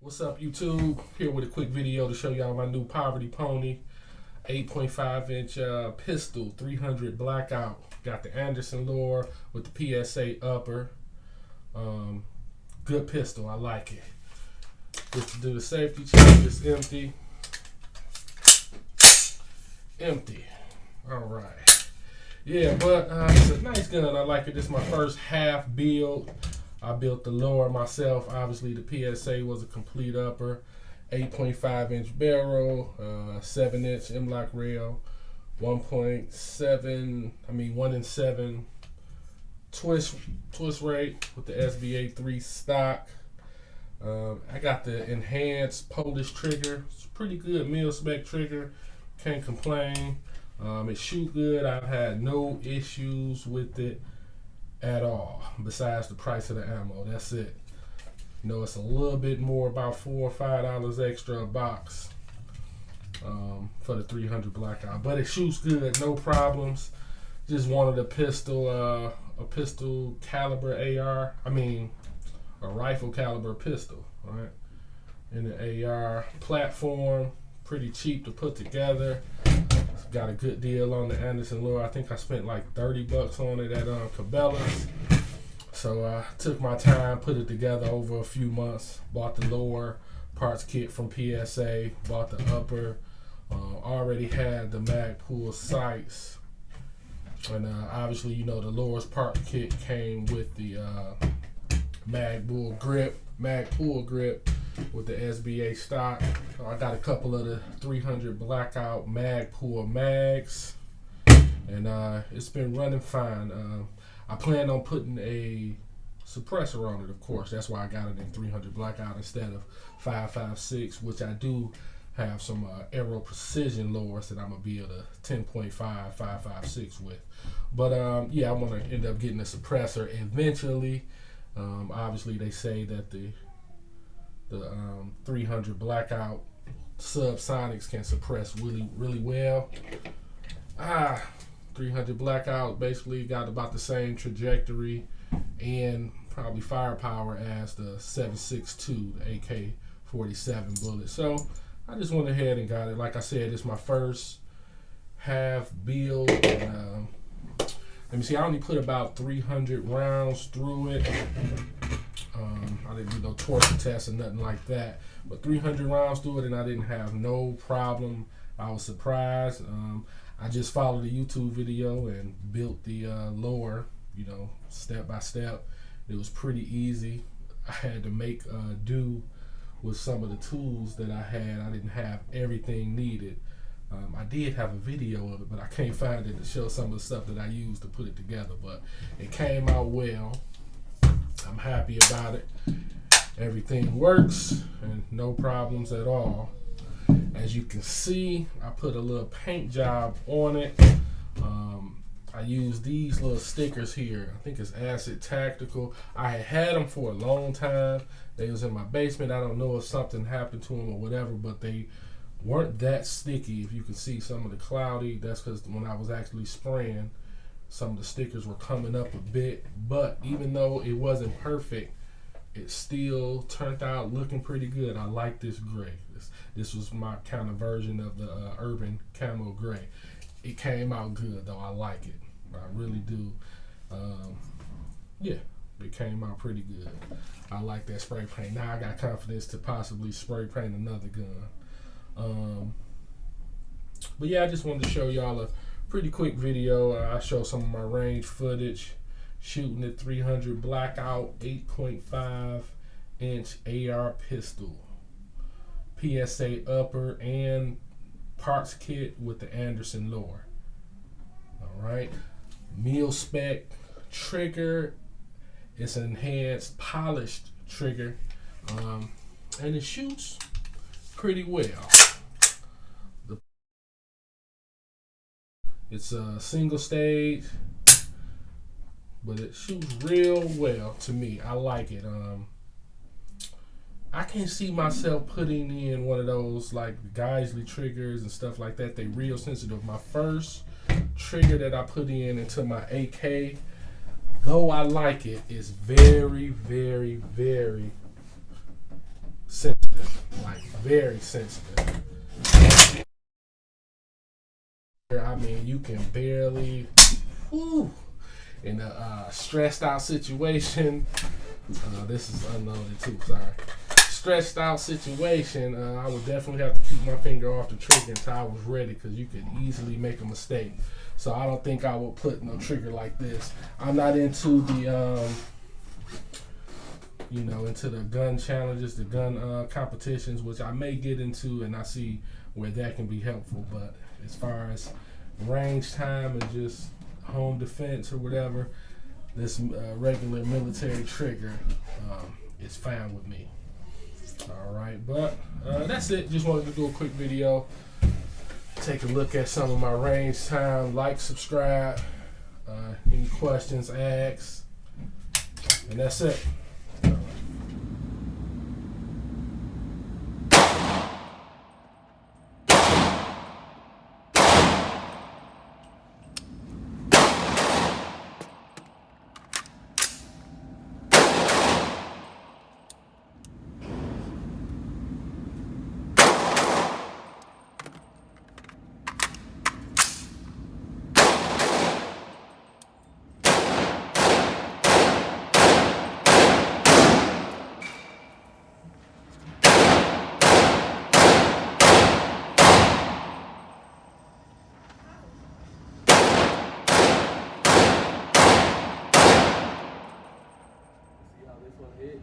What's up, YouTube? Here with a quick video to show y'all my new Poverty Pony 8.5 inch pistol 300 Blackout. Got the Anderson Lure with the PSA upper. Good pistol, I like it. Just to do the safety check, it's empty. Empty. Alright. Yeah, but it's a nice gun. I like it. This is my first half build. I built the lower myself. Obviously, the PSA was a complete upper. 8.5 inch barrel, 7 inch M-lock rail, 1 in 7 twist rate with the SBA3 stock. I got the enhanced Polish trigger. It's a pretty good mil-spec trigger. Can't complain. It shoot good. I've had no issues with it at all, besides the price of the ammo. That's it. You know, it's a little bit more, about $4 or $5 extra a box for the 300 Blackout, but it shoots good, no problems. Just wanted a pistol caliber a rifle caliber pistol, right? In the AR platform, pretty cheap to put together. Got a good deal on the Anderson Lure. I think I spent like 30 bucks on it at Cabela's. So I took my time, put it together over a few months. Bought the lower parts kit from PSA. Bought the upper. Already had the mag pull sights. And obviously, you know, the lower's part kit came with the mag pull grip with the SBA stock. I got a couple of the 300 Blackout mag pull mags, and it's been running fine. I plan on putting a suppressor on it, of course. That's why I got it in 300 Blackout instead of 5.56, which I do have some Aero Precision lures that I'm gonna be able to 10.5 5.56 with. But yeah, I'm gonna end up getting a suppressor eventually. Obviously, they say that the 300 Blackout subsonics can suppress really well. 300 Blackout basically got about the same trajectory and probably firepower as the 7.62 AK-47 bullet. So I just went ahead and got it. Like I said, it's my first half build. And, let me see, I only put about 300 rounds through it. I didn't do no torture tests or nothing like that, but 300 rounds through it, and I didn't have no problem. I was surprised. I just followed the YouTube video and built the lower, you know, step by step. It was pretty easy. I had to make do with some of the tools that I had. I didn't have everything needed. I did have a video of it, but I can't find it to show some of the stuff that I used to put it together, but it came out well. I'm happy about it. Everything works and no problems at all. As you can see, I put a little paint job on it. I used these little stickers here. I think it's Acid Tactical. I had them for a long time. They was in my basement. I don't know if something happened to them or whatever, but they weren't that sticky. If you can see some of the cloudy, that's because when I was actually spraying, some of the stickers were coming up a bit. But even though it wasn't perfect, it still turned out looking pretty good. I like this gray. This was my kind of version of the urban camo gray. It came out good though. I like it. I really do. Yeah, it came out pretty good. I like that spray paint. Now I got confidence to possibly spray paint another gun. But yeah, I just wanted to show y'all a pretty quick video. I show some of my range footage shooting the 300 Blackout 8.5 inch AR pistol, PSA upper, and parts kit with the Anderson Lure. Alright, mil spec trigger. It's an enhanced polished trigger, and it shoots pretty well. It's a single stage, but it shoots real well to me. I like it. I can't see myself putting in one of those like Geisley triggers and stuff like that. They real sensitive. My first trigger that I put in into my AK, though I like it, is very, very, very sensitive. sensitive, like very sensitive. I mean, you can barely, whew, in a stressed out situation. This is unloaded too, sorry. Stressed out situation, I would definitely have to keep my finger off the trigger until I was ready, because you could easily make a mistake. So I don't think I would put no trigger like this. I'm not into the, into the gun challenges, the gun competitions, which I may get into, and I see where that can be helpful. But as far as range time and just home defense or whatever, this regular military trigger is fine with me. All right, but that's it. Just wanted to do a quick video, take a look at some of my range time. Like, subscribe, any questions, ask, and that's it. See how this one hit?